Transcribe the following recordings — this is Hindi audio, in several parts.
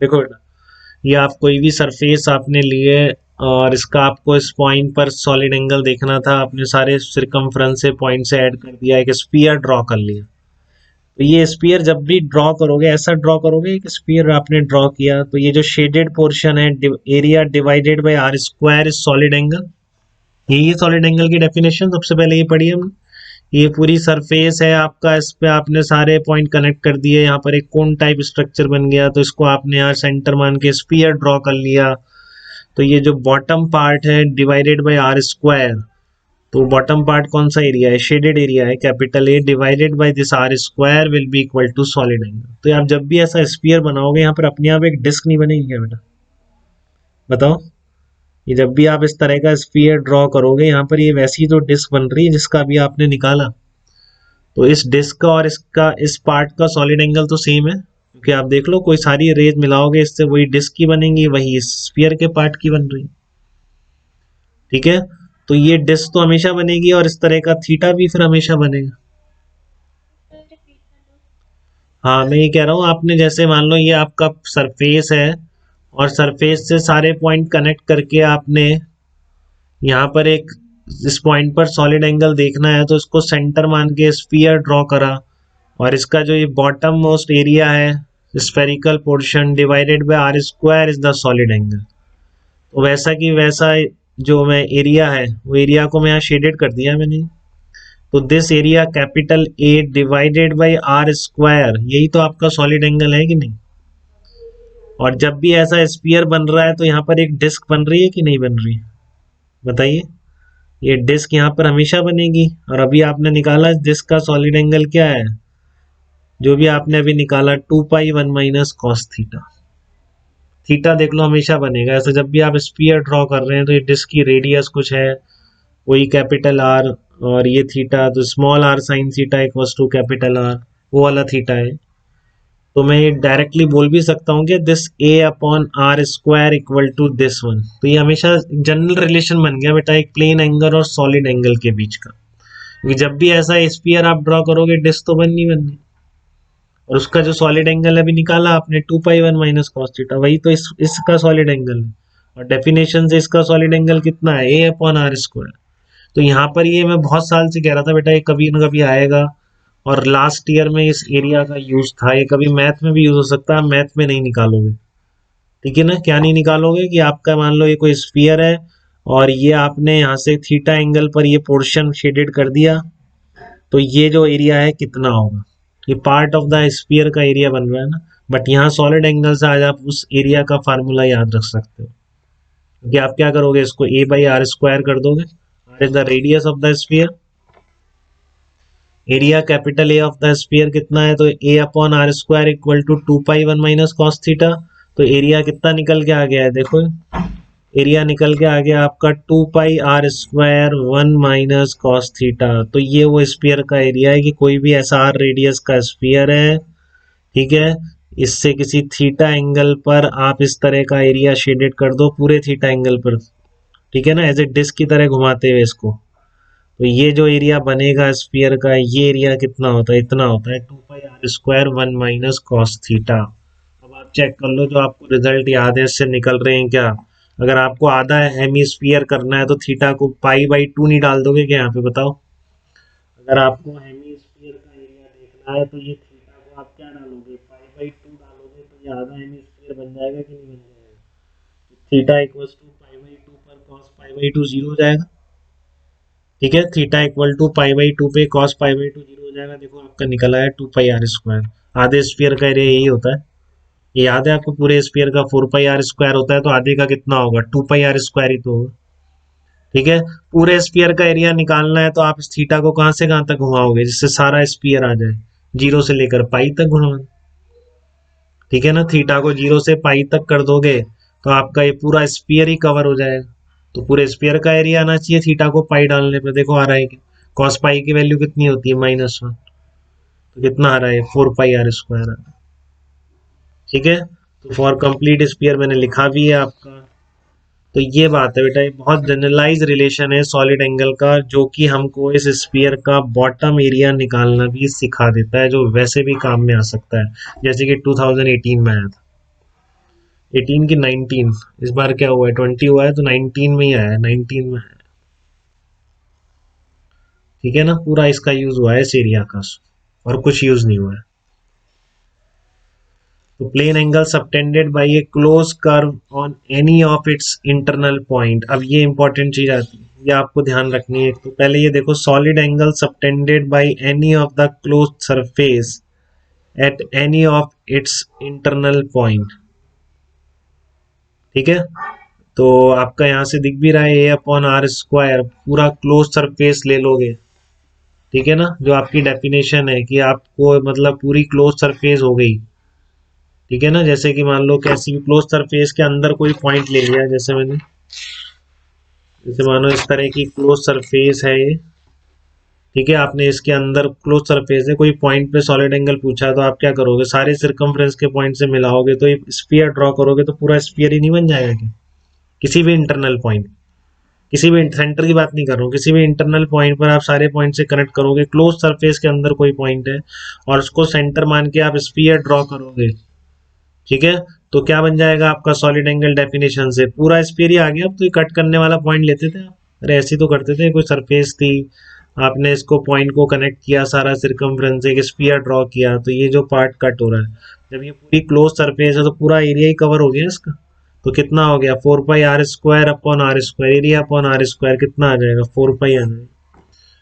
देखो बेटा, ये आप कोई भी सरफेस आपने लिए और इसका आपको इस पॉइंट पर सॉलिड एंगल देखना था, आपने सारे सिरकमफ्रेंस से पॉइंट से ऐड कर दिया, एक स्फीयर ड्रॉ कर लिया। तो ये स्फीयर जब भी ड्रॉ करोगे, ऐसा ड्रॉ करोगे, एक स्फीयर आपने ड्रॉ किया तो ये जो शेडेड पोर्शन है, area divided by r square is solid angle. यही सॉलिड एंगल की डेफिनेशन सबसे पहले ये पढ़ी हमने। ये पूरी सरफेस है आपका, इस पे आपने सारे पॉइंट कनेक्ट कर दिए, यहाँ पर एक कोन टाइप स्ट्रक्चर बन गया, तो इसको आपने यहाँ सेंटर मान के स्फीयर ड्रॉ कर लिया। तो ये जो बॉटम पार्ट है डिवाइडेड बाय आर स्क्वायर, तो बॉटम पार्ट कौन सा एरिया है, शेडेड एरिया है, capital A divided by this r square will be equal to solid angle. तो आप जब भी ऐसा स्फीयर बनाओगे, यहाँ पर अपने आप एक डिस्क नहीं बनेगी क्या बेटा, बताओ। ये जब भी आप इस तरह का स्फीयर ड्रॉ करोगे, यहाँ पर ये वैसी तो डिस्क बन रही है जिसका अभी आपने निकाला। तो इस डिस्क का और इसका इस पार्ट का सॉलिड एंगल तो सेम है, क्योंकि आप देख लो कोई सारी रेज मिलाओगे इससे वही डिस्क की बनेंगी, वही स्फीयर के पार्ट की बन रही। ठीक है, तो ये डिस्क तो हमेशा बनेगी और इस तरह का थीटा भी फिर हमेशा बनेगा। हाँ, मैं ये कह रहा हूँ, आपने जैसे मान लो ये आपका सरफेस है और सरफेस से सारे पॉइंट कनेक्ट करके आपने यहाँ पर एक इस पॉइंट पर सॉलिड एंगल देखना है, तो इसको सेंटर मान के स्फीयर ड्रॉ करा, और इसका जो ये बॉटम मोस्ट एरिया है, spherical portion divided by r square is the solid angle. तो वैसा कि वैसा जो मैं एरिया है, वो एरिया को मैं यहाँ शेडेड कर दिया मैंने। तो this area capital A divided by r square, यही तो आपका सॉलिड एंगल है कि नहीं। और जब भी ऐसा स्फीयर बन रहा है तो यहाँ पर एक डिस्क बन रही है कि नहीं बन रही, बताइए। ये डिस्क यहाँ पर हमेशा बनेगी, और अभी आपने निकाला डिस्क का सॉलिड एंगल क्या है, जो भी आपने अभी निकाला 2π1 - cos थीटा। थीटा देख लो हमेशा बनेगा ऐसा, जब भी आप स्फीयर ड्रॉ कर रहे हैं तो ये डिस्क की रेडियस कुछ है, वही कैपिटल आर, और ये थीटा तो small r sine theta equals to capital r, वो वाला थीटा है। तो मैं ये डायरेक्टली बोल भी सकता हूँ कि this A upon are square equal to this one. तो ये हमेशा जनरल रिलेशन बन गया बेटा, एक प्लेन एंगल और सॉलिड एंगल के बीच का। क्योंकि जब भी ऐसा स्फीयर आप ड्रॉ करोगे, डिस्क तो बननी बननी, और उसका जो सॉलिड एंगल अभी निकाला आपने 2π1 - cos थीटा, वही तो इसका सॉलिड एंगल है। और डेफिनेशन से इसका सॉलिड एंगल कितना है, ए अपॉन आर स्क्वायर। तो यहाँ पर ये मैं बहुत साल से कह रहा था बेटा, ये कभी ना कभी आएगा, और लास्ट ईयर में इस एरिया का यूज था, ये कभी मैथ में भी यूज हो सकता है, मैथ में नहीं निकालोगे। ठीक है ना, क्या नहीं निकालोगे कि आपका मान लो ये कोई स्फीयर है और ये आपने यहाँ से थीटा एंगल पर ये पोर्शन शेडेड कर दिया, तो ये जो एरिया है कितना होगा, ये पार्ट ऑफ द स्फीयर का एरिया बन रहा है ना। बट यहाँ सॉलिड एंगल से आज आप उस एरिया का फार्मूला याद रख सकते हो, क्योंकि आप क्या करोगे, इसको ए बाई आर स्क्वायर कर दोगे, R is the radius of the sphere. Area capital A of the sphere कितना है, तो A upon are square equal to 2π1 - cos theta. तो एरिया कितना निकल के आ गया है, देखो एरिया निकल के आ गया आपका 2πr² 1 - cos थीटा। तो ये वो स्फीयर का एरिया है कि कोई भी ऐसा आर रेडियस का स्फीयर है, ठीक है, इससे किसी थीटा एंगल पर आप इस तरह का एरिया शेडेड कर दो पूरे थीटा एंगल पर, ठीक है ना, एज ए डिस्क की तरह घुमाते हुए इसको। तो ये जो एरिया बनेगा स्फीयर का, ये एरिया कितना होता है, इतना होता है 2πr² 1 - cos थीटा। अब आप चेक कर लो, जो आपको रिजल्ट याद है इससे निकल रहे हैं क्या। अगर आपको आधा हेमीस्फीयर करना है तो थीटा को π/2 नहीं डाल दोगे क्या यहाँ पे, बताओ। अगर आपको हेमीस्फीयर का एरिया देखना है तो ये थीटा को आप क्या डालोगे, π/2 डालोगे, तो ये आधा हेमीस्फीयर बन जाएगा कि नहीं बन जाएगा। थीटा इक्वल्स टू π/2 पर cos π/2 जीरो हो जाएगा। ठीक है, थीटा इक्वल टू π/2 पे cos π/2 जीरो हो जाएगा। देखो आपका निकला है 2πr²। आधे स्फीयर का एरिया यही होता है, ये याद है आपको, पूरे स्फीयर का 4πr² होता है, तो आधे का कितना होगा, 2πr² ही तो होगा। ठीक है, पूरे स्फीयर का एरिया निकालना है तो आप इस थीटा को कहां से कहां तक घुमाओगे जिससे सारा स्फीयर आ जाए, जीरो से लेकर पाई तक घुमाओ। ठीक है ना, थीटा को जीरो से पाई तक कर दोगे तो आपका ये पूरा स्फीयर ही कवर हो जाएगा। तो पूरे स्फीयर का एरिया आना चाहिए थीटा को पाई डालने पे, देखो आ रहा है कि कॉस पाई की वैल्यू कितनी होती है, -1। तो कितना आ रहा है, 4πr² आ रहा है। ठीक है, तो फॉर कंप्लीट स्फीयर मैंने लिखा भी है आपका। तो ये बात है बेटा, ये बहुत जनरलाइज रिलेशन है सॉलिड एंगल का, जो कि हमको इस स्फीयर का बॉटम एरिया निकालना भी सिखा देता है, जो वैसे भी काम में आ सकता है, जैसे कि 2018 में आया था। 18 की 19, इस बार क्या हुआ है 20 हुआ है तो 19 में ही आया है, 19 में है। ठीक है ना, पूरा इसका यूज हुआ है इस एरिया का, और कुछ यूज नहीं हुआ है। तो plane angle subtended by a close curve on any of its internal point. अब ये इंपॉर्टेंट चीज आती है, ये आपको ध्यान रखनी है। तो पहले ये देखो, solid angle subtended by any of the close surface at any of its internal point. ठीक है, तो आपका यहाँ से दिख भी रहा है A/R², पूरा क्लोज सरफेस ले लोगे। ठीक है ना, जो आपकी डेफिनेशन है कि आपको मतलब पूरी क्लोज सरफेस हो गई। ठीक है ना, जैसे कि मान लो कैसी क्लोज सरफेस के अंदर कोई पॉइंट ले लिया, जैसे मैंने, जैसे मानो इस तरह की क्लोज सरफेस है ये। ठीक है, आपने इसके अंदर क्लोज सरफेस है, कोई पॉइंट पे सॉलिड एंगल पूछा है, तो आप क्या करोगे, सारे सर्कमफ्रेंस के पॉइंट से मिलाओगे तो स्फीयर ड्रॉ करोगे तो पूरा स्फीयर ही नहीं बन जाएगा क्या? किसी भी इंटरनल पॉइंट, किसी भी सेंटर की बात नहीं कर रहा हूँ, किसी भी इंटरनल पॉइंट पर आप सारे पॉइंट से कनेक्ट करोगे, क्लोज सरफेस के अंदर कोई पॉइंट है और उसको सेंटर मान के आप स्फीयर ड्रॉ करोगे। ठीक है, तो क्या बन जाएगा आपका सॉलिड एंगल डेफिनेशन से, पूरा स्फीयर ही आ गया। अब तो ये कट करने वाला पॉइंट लेते थे आप, अरे ऐसे तो करते थे, कोई सरफेस थी, आपने इसको पॉइंट को कनेक्ट किया, सारा सिरकमफ्रेंस एक स्फीयर ड्रॉ किया, तो ये जो पार्ट कट हो रहा है, जब ये पूरी क्लोज सरफेस है तो पूरा एरिया ही कवर हो गया इसका। तो कितना हो गया, 4πr² upon r², area upon r² कितना आ जाएगा, 4π आ जाएगा।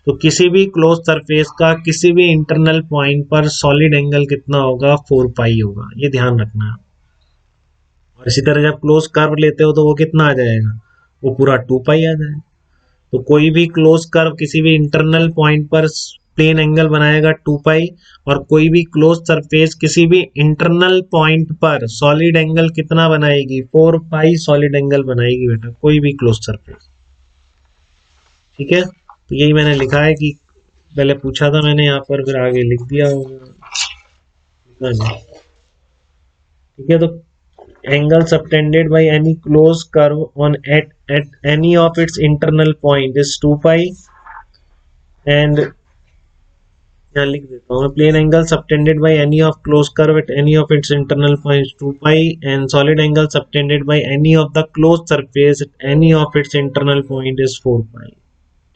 तो किसी भी क्लोज सरफेस का किसी भी इंटरनल पॉइंट पर सॉलिड एंगल कितना होगा, 4π होगा, ये ध्यान रखना है। और इसी तरह जब क्लोज कर्व लेते हो तो वो कितना आ जाएगा, वो पूरा 2π आ जाएगा। तो कोई भी क्लोज कर्व किसी भी इंटरनल पॉइंट पर प्लेन एंगल बनाएगा 2π, और कोई भी क्लोज सरफेस किसी भी इंटरनल पॉइंट पर सॉलिड एंगल कितना बनाएगी, 4π सॉलिड एंगल बनाएगी बेटा, कोई भी क्लोज सरफेस। ठीक है, तो यही मैंने लिखा है कि पहले पूछा था मैंने यहाँ पर, फिर आगे लिख दिया होगा। ठीक है, तो angle subtended by any closed curve on at any of its internal point is 2π, and यहाँ लिख देता हूँ, plane angle subtended by any of closed curve at any of its internal points 2π, and solid angle subtended by any of the closed surface at any of its internal point is 4π।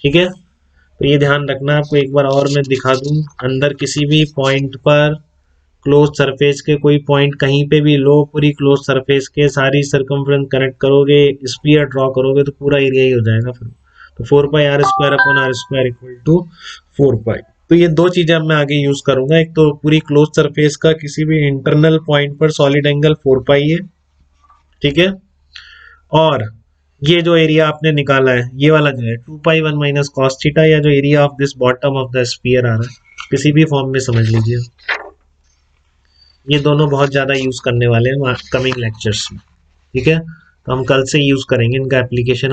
ठीक है, तो ये ध्यान रखना, आपको एक बार और मैं दिखा दूं, अंदर किसी भी पॉइंट पर क्लोज सरफेस के कोई पॉइंट कहीं पे भी लो, पूरी क्लोज सरफेस के सारी सर्कमफ्रेंस कनेक्ट करोगे, स्फीयर ड्रॉ करोगे तो पूरा एरिया ही हो जाएगा फिर। तो 4πr² upon r² equal to 4π। तो ये दो चीजें अब मैं आगे यूज करूंगा, एक तो पूरी क्लोज सरफेस का किसी भी इंटरनल पॉइंट पर सॉलिड एंगल 4π है। ठीक है, और ये जो एरिया आपने निकाला है, ये वाला जो है 2π1 माइनस कॉस थीटा, या जो area of this bottom of the sphere आ रहा है, किसी भी फॉर्म में समझ लीजिए। ये दोनों बहुत ज्यादा यूज करने वाले हैं कमिंग लेक्चर्स में। ठीक है, तो हम कल से यूज करेंगे इनका एप्लीकेशन।